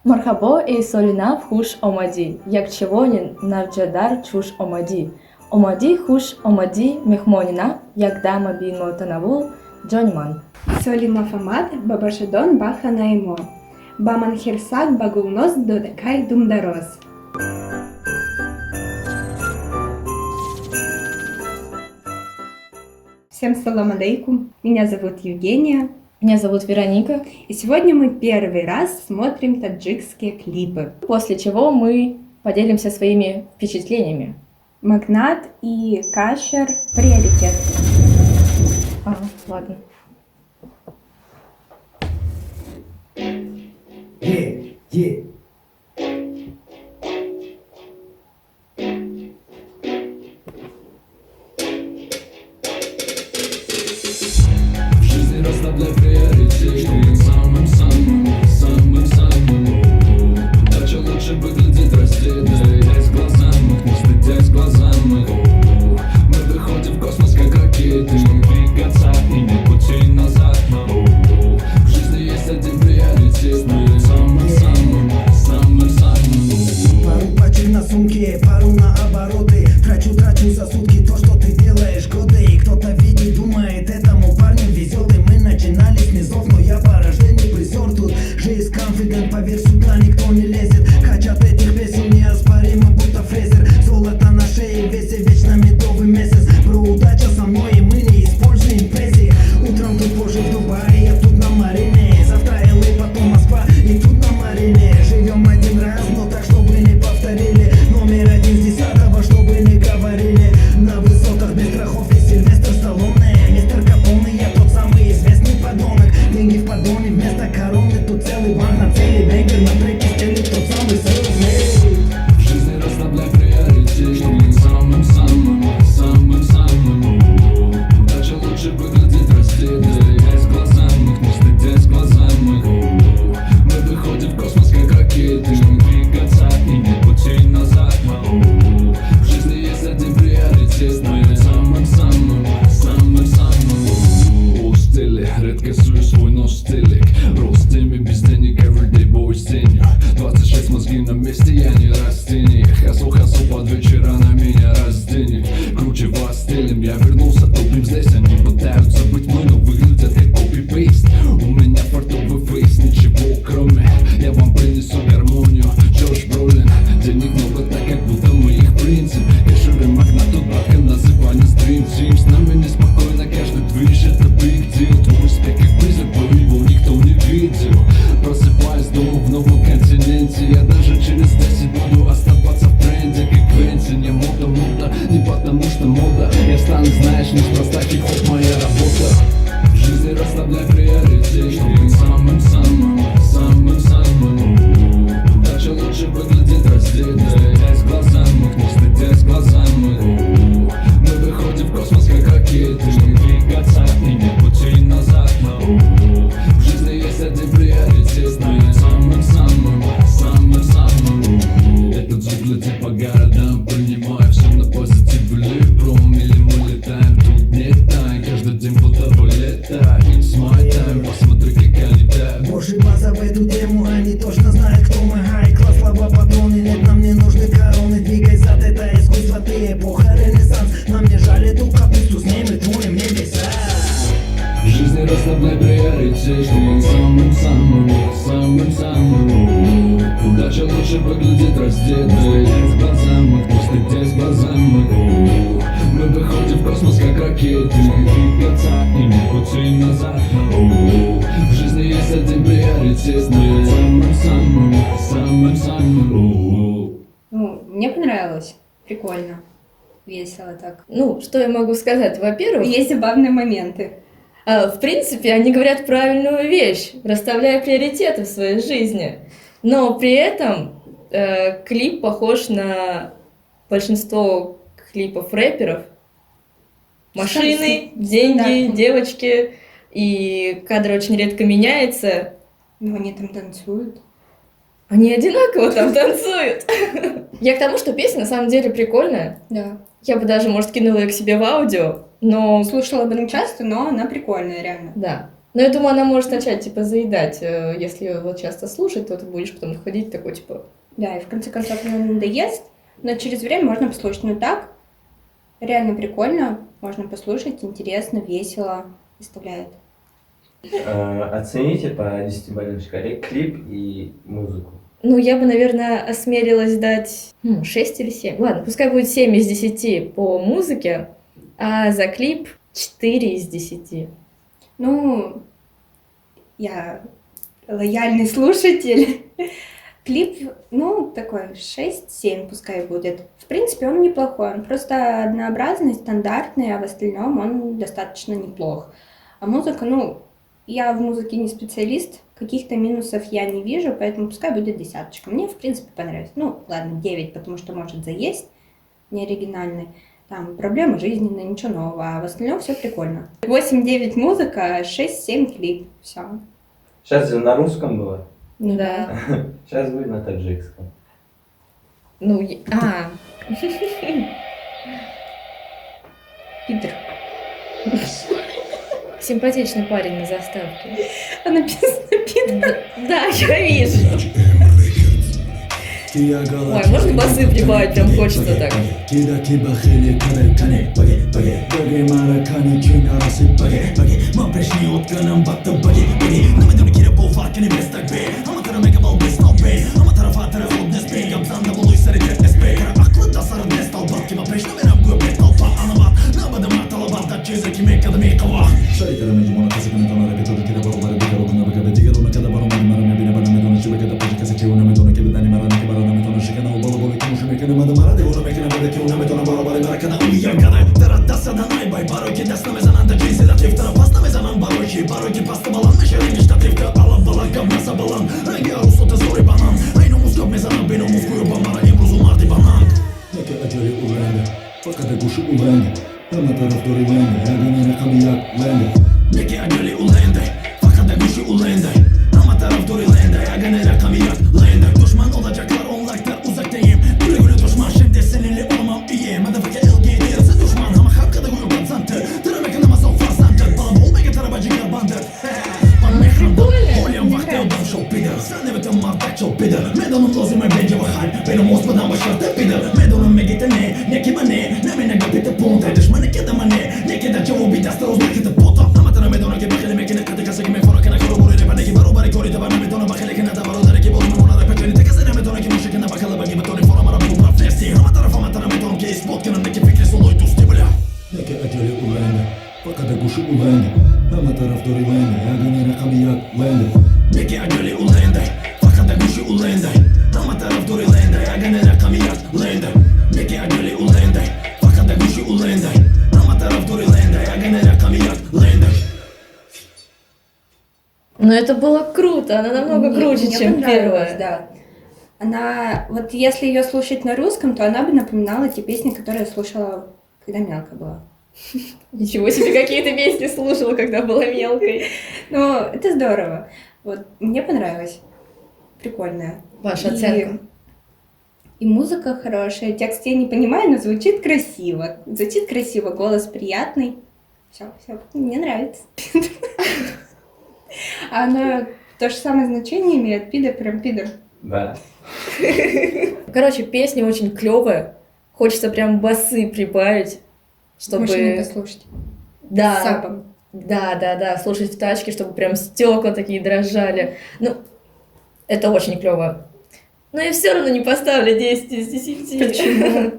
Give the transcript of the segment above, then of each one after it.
Мархабо ey solina хуш омади, як чевонин навджадар чуш омади. Омади хуш омади мехмонина, як дама бинотанавул джонман. Солина фамат бабашедон баха наимо. Баманхерсак багулнос додекай думдарос. Всем салам алейкум. Меня зовут Евгения. Меня зовут Вероника. И сегодня мы первый раз смотрим таджикские клипы. После чего мы поделимся своими впечатлениями. Магнат и Кашер приоритет. Ладно. Yeah. В жизни расслабляй приоритет, самым удача лучше выглядит раздетой, с глазами, не стыдясь глазами. Мы выходим в космос как ракеты, двигаться и нет пути назад. В жизни есть один приоритет, самым. Пару пачек на сумке, пару на обороты. Трачу за сутки то, что ты делаешь годы. И кто-то видит, думает, этому парню везет. И мы начинали с низов, но я по рождению призер. Тут жизнь confident, поверь, сюда никто не лезет. Качат этих песен неоспоримо, будто фрезер. Золото на шее, весе вечно медовый месяц. Бро, удача со мной, и мы не используем пресси. Утром тут позже в Дубае, я тут на Марине. Завтра LA, потом Москва, и тут на Марине. Живем один раз, но так, чтобы не повторили. Номер один с 10-го, чтобы не говорили. На высотах без страхов и Сильвестр Сталлоне. Мистер Капоне, я тот самый известный подонок. Деньги в поддоне вместо короны. Тут целый банк на цели, бейкер на треке стелит тот самый селфмейд. В жизни расслабляй приоритет, самым. Удача лучше выглядит раздетой, с глазами, не стыдясь глазами. Мы выходим в космос как ракеты, двигаться и нет пути назад. В жизни есть один приоритет, самым. У стиле, редко сую свой нос стилик. Рост теми без денег, everyday boy с тенью. 26 мозги на месте, я не растение. Хасу под вечера на меня разденет. Круче вас стилем, я вернулся тупым здесь. Они пытаются быть мной, но выглядят как копи-пейст. У меня фартовый фейс, ничего кроме. Я вам принесу гармонию, Джордж Бролин. Денег много, так как будто мы их принцип. Кэшер и Магнат, тут братка называли Stream Team. С нами неспокойно, каждый движ, это big deal. Твой успех как призрак, но его никто не видел. Просыпаюсь дома в новом континенте. Я даже через 10 буду оставаться в тренде, как Квентин. Я мода, не потому что мода. Я стану, знаешь, неспроста хип-хоп моя работа. В жизни расслабляй приоритет, самым. Удача лучше выглядит раздетой, с глазами, не стыдясь глазами. Мы выходим в космос как ракеты, двигаться и нет пути назад. В жизни есть один приоритет, самым. Этот звук летит по городам, принимая все на позитив или пром. Или мы летаем, тут нет тайн, каждый день будто бы лето. It's my time, посмотри, как я летаю. Божий база в эту тему, они точно знают, кто мы. Хай-класс, слова, патроны, нет, нам не нужны короны. Двигай зад, это искусство, ты эпоха ренессанс. Нам не жаль эту капусту, с ней мы творим небеса. В жизни расслабляй приоритет, самым. Удача лучше выглядит раздетой, с глазами, не стыдясь глазами. Мы выходим в космос как ракеты, двигаться и нет пути назад. В жизни есть один приоритет, самым. Мне понравилось. Прикольно. Весело так. Что я могу сказать? Во-первых, Есть забавные моменты. в принципе, они говорят правильную вещь, расставляя приоритеты в своей жизни. Но при этом клип похож на большинство клипов рэперов. Машины, деньги, Да. девочки. И кадр очень редко меняется. Но они там танцуют. Они одинаково там танцуют. Я к тому, что песня на самом деле прикольная. Да. Я бы даже, может, кинула ее к себе в аудио, но... Слушала бы не часто, но она прикольная, реально. Да. Но я думаю, она может начать, типа, заедать. Если ее вот часто слушать, то ты будешь потом ходить такой, типа... Да, и в конце концов она надоест, но через время можно послушать. Ну так, реально прикольно, можно послушать, интересно, весело, выставляет. Оцените по 10-бальной шкале клип и музыку. Ну, я бы, наверное, осмелилась дать 6 или 7. Ладно, пускай будет 7 из 10 по музыке, а за клип 4 из 10. Ну, я лояльный слушатель. Клип, ну, такой 6-7 пускай будет. В принципе, он неплохой, он просто однообразный, стандартный, а в остальном он достаточно неплох. А музыка, ну, я в музыке не специалист, каких-то минусов я не вижу, поэтому пускай будет 10. Мне, в принципе, понравилось. Ну, ладно, 9, потому что может заесть, не оригинальный. Там проблемы жизненные, ничего нового, а в остальном все прикольно. 8-9 музыка, 6-7 клип, все. Сейчас же на русском было, Ну Да. сейчас будет на таджикском. Ну, Питер. симпатичный парень на заставке. А написано Питер. Да, я вижу. Ой, можно басы прибавить? Прям хочется так. Но это было круто, она намного круче, Мне чем понравилось, первая. Да. Она, вот если ее слушать на русском, то она бы напоминала те песни, которые я слушала, когда мелкая была. Ничего себе, какие ты песни слушала, когда была мелкой. Ну, это здорово. Вот, мне понравилось. Прикольная. Ваша оценка? И музыка хорошая, текст я не понимаю, но звучит красиво. Звучит красиво, голос приятный. Все, мне нравится. А она то же самое значение имеет, пидор, прям пидор. Да. Короче, песня очень клевая. Хочется прям басы прибавить, чтобы... Машине послушать. Да. С сабом. Да, слушать в тачке, чтобы прям стекла такие дрожали. Ну, это очень клево. Но я все равно не поставлю 10 из 10. Почему?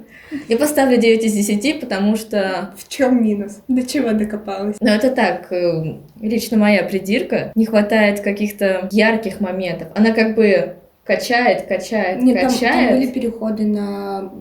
Я поставлю 9 из 10, потому что... В чем минус? До чего докопалась? Ну, это так, лично моя придирка. Не хватает каких-то ярких моментов. Она как бы качает. Нет, там были переходы на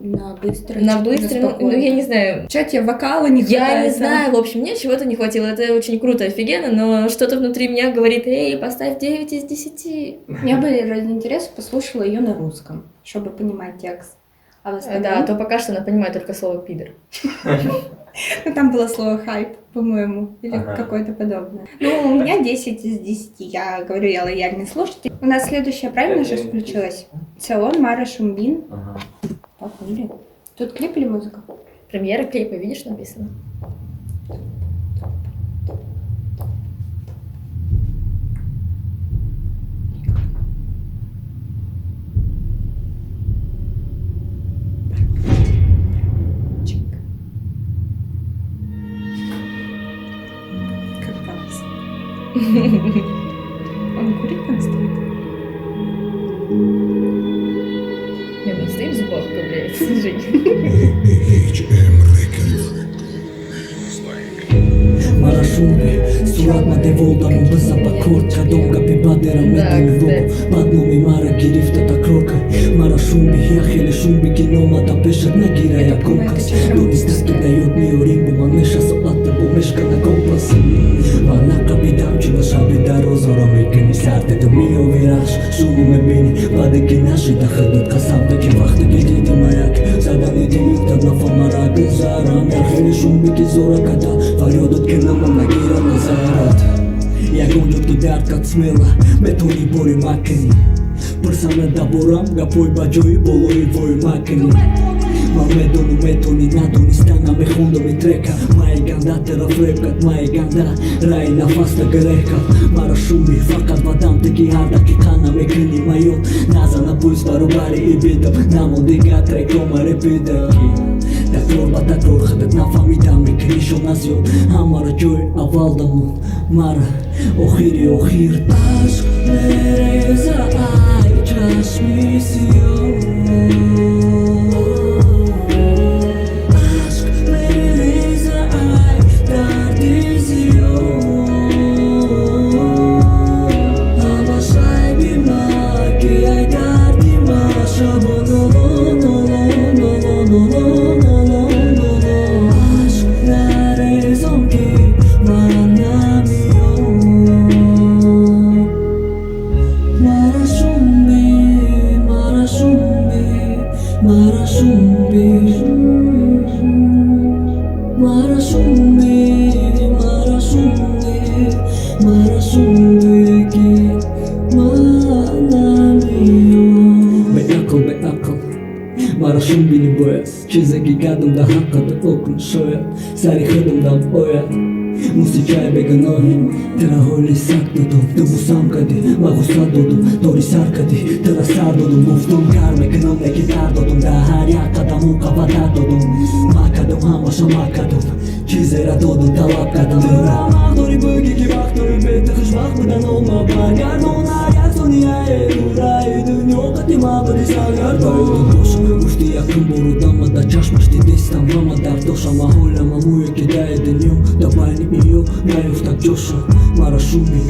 быстро. На быстро, ну, я не знаю. Что тебе вокала не хватает? Я не знаю, в общем, мне чего-то не хватило. Это очень круто, офигенно, но что-то внутри меня говорит: эй, поставь 9 из 10. Я бы ради интереса послушала ее на русском, чтобы понимать текст. А в остальном... Да, то пока что она понимает только слово «пидор». Ну, там было слово «хайп», по-моему, или какое-то подобное. Ну, у меня 10 из 10. Я говорю, я лояльный слушатель. У нас следующая, правильно же включилась? Цеон, Мара Шумбин. Похули. Тут клип или музыка? Премьера клипа, видишь, написано? Он курит там стоит? Нет, он стоит в зубах ковыряется, Жень. Marashumi, surat mate voldamu brza pa korka Donga pi badera medeni vogu Padnu mi mara girifta ta kroka Marashumi, jahele šumi Kinoma ta pešat na gira ja kompas Doni staki da jod mi o rimbu Ma neša so ate bo meška na kompas Vanaka bi damčila šabi da rozoro Mekeni sarte da mi oviraš Šumu me bini, vade ki naši Da hrdat kasam da ki vahte ki diti majak Sada ni di yuktat na famara Gëzaram, jahele šumi ki zora kada Valjodot ke nama nagira nazarat Ja gondot ki dart kat smela Me toni bori makeni Përsa me da boram, ga poj bagjoj Bolori voj makeni Ma me doni nadoni Stana me hondomi treka Ma e ganda te rafrepkat Ma e ganda rajna fasta greka Mara šumi, fakat vadam te ki harda Ki kana me këni ma jot Naza na puls barubari i bidëm Namo diga tre koma repideki Da klorba ta klor khëtet na famida me krisho na zjot Hamara gjoj avalda mund Mara ohiri ohir Aşk mereza ay çeşmisiyor Aşk mereza ay dert izliyor Ama sahibim ki ay derdim aşamın olon olon olon olon Aşk nerezon ki manamıyor Marashumbi, marashumbi, marashumbi Marashumbi, marashumbi, marashumbi ki manamıyor Be akıl Marashumbi'ni boyas Çizegi kadımda hakkadı okun şoyat Sari hıdımdan oyat Musičaj beganohi Tera holi sakdodum Dëmu samkadi Ma gusladodum Dori sarkadi Tera sardodum Muftum karme kënëm me kitardodum Da harja kada mu ka vadardodum Makadum hamasha makadum Çizera dodum talap kadam Tera mahdori bölge ki baktori Bette hışmaklıdan olma Bargar donar yaksoni aye Durai dünyo katima bari sagar Doydum boşum Mufti yakın borudan Ma da çaşmaşti destan Mama dar doşa Ma holla ma muye ki da edin yok Da bani iyo Najów tak josho Marashumi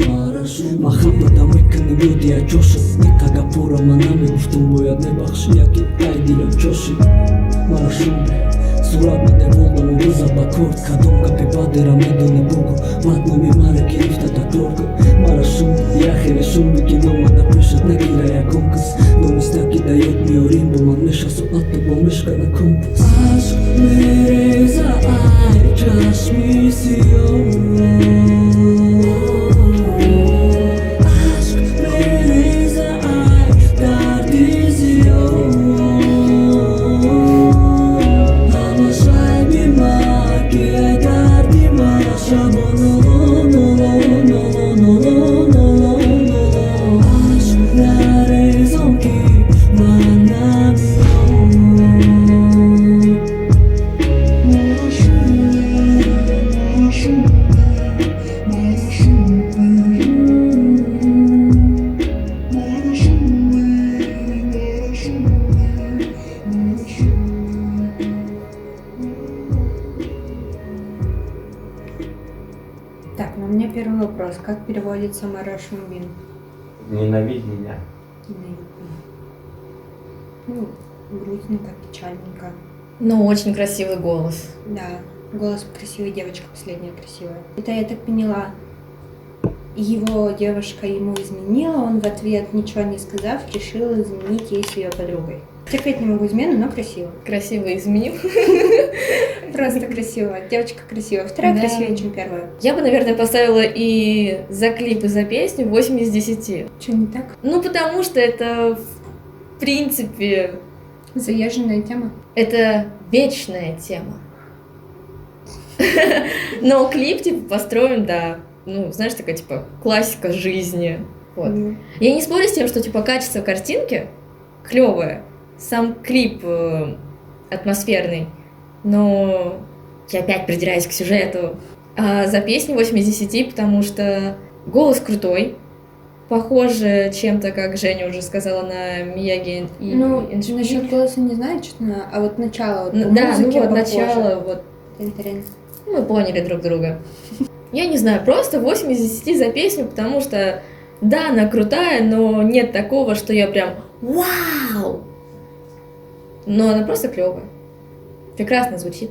Ma hapırda mekini bödiya josho Nikaga pora manami Guftum boyad ne bakşı Yaki ay dilem çoshi Marashumi Surat me de volda mu brza bakort Kadonga pi badera medoni bogu Vatno mi mare kirifta ta klorka Marashumi Jahele šumi Kinoma da pešat ne gira ja komkas Doni staki da jod mi o rimbo Ma neša so ate bo meška na kompas Aşk mereza ay çeşmisiyor Aşk mereza ay dert izliyor Ama sahibim ki ay derdim aşamın olon olon olon olon olon Aşk nerezon ki manamıyor Так, ну у меня первый вопрос. Как переводится Марашумбин? Ненавидь меня. Ну, грустненько, печальненько. Ну, очень красивый голос. Да, голос красивой девочка, последняя красивая. Это я так поняла. Его девушка ему изменила, он в ответ, ничего не сказав, решил изменить ей с ее подругой. Терпеть не могу измену, но красиво. Красиво изменил. Просто красиво. Девочка красивая. Вторая Да. красивее, чем первая. Я бы, наверное, поставила и за клип, и за песню 8 из 10. Что не так? Ну, потому что это, в принципе, Заезженная тема. это вечная тема. Но клип, типа, построен, да, ну, знаешь, такая, типа, классика жизни. Вот. Я не спорю с тем, что, типа, качество картинки клевое, сам клип атмосферный, но я опять придираюсь к сюжету. А за песню 8 из 10, потому что Голос крутой. Похоже чем-то, как Женя уже сказала, на Мияги и Ну, Энджи. насчет голоса не знаю, честно, а вот начало, вот по Да, ну музыке вот похоже. начало, вот Тын-тырын. мы поняли друг друга. Я не знаю, просто 8 из 10 за песню, потому что, да, она крутая, но нет такого, что я прям вау! Но она просто клевая. Прекрасно звучит.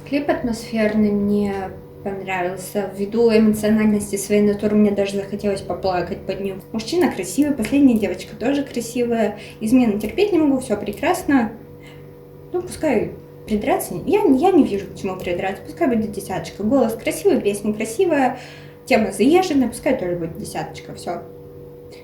Клип атмосферный, мне понравился. Ввиду эмоциональности своей натуры мне даже захотелось поплакать под ним. Мужчина красивый, последняя девочка тоже красивая. Измену терпеть не могу, все прекрасно. Ну, пускай придраться. Я не вижу, к чему придраться. Пускай будет десяточка. Голос красивый, песня красивая, тема заезженная, пускай тоже будет десяточка. Все.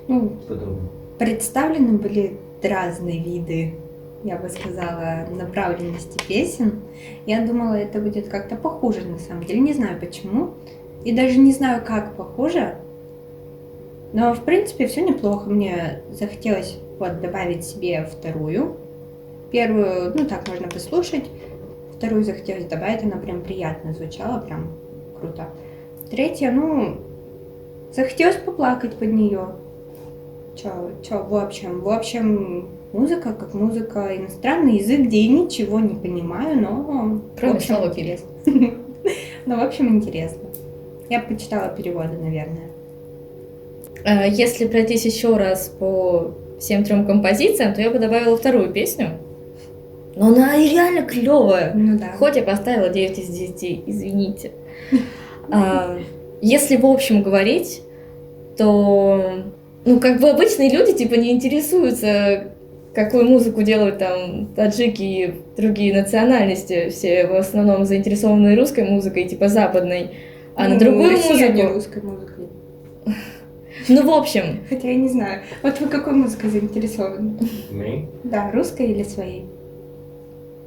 Ну, По-другому. представлены были разные виды, я бы сказала, направленности песен. Я думала, это будет как-то похуже, на самом деле. Не знаю почему. И даже не знаю, как похоже. Но, в принципе, все неплохо. Мне захотелось вот добавить себе вторую. Первую, ну так, можно послушать. Вторую захотелось добавить, она прям приятно звучала, прям круто. Третья, ну, захотелось поплакать под нее. В общем, музыка как музыка, иностранный язык, где я ничего не понимаю, но Кроме в общем, слова интересно. Но, в общем, интересно. Я бы почитала переводы, наверное. Если пройтись еще раз по всем 3 композициям, то я бы добавила вторую песню. Но она и реально клевая. Ну да. Хоть я поставила 9 из 10, извините. Если в общем говорить, то, ну, как бы обычные люди, типа, не интересуются, какую музыку делают там таджики и другие национальности. Все в основном заинтересованы русской музыкой, типа, западной. А на другую россияне музыку... русской музыкой. Ну, в общем, Хотя я не знаю. Вот вы какой музыкой заинтересованы? Мы? Да, русской или своей?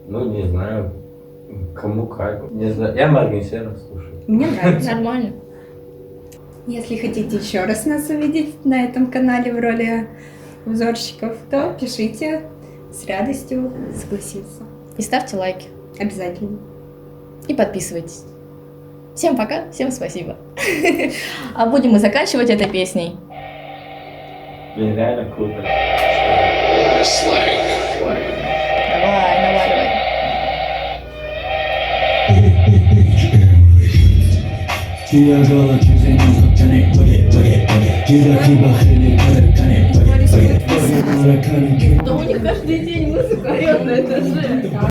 Ну, не знаю. Кому как. Не знаю. Я Моргенштерна слушаю. Мне нравится. нормально. Если хотите еще раз нас увидеть на этом канале в роли обзорщиков, то пишите, с радостью согласимся. И ставьте лайки. Обязательно. И подписывайтесь. Всем пока, всем спасибо. А будем мы заканчивать этой песней. Блин, реально круто. Давай, наваливай. Да у них каждый день музыка орёт на этаже.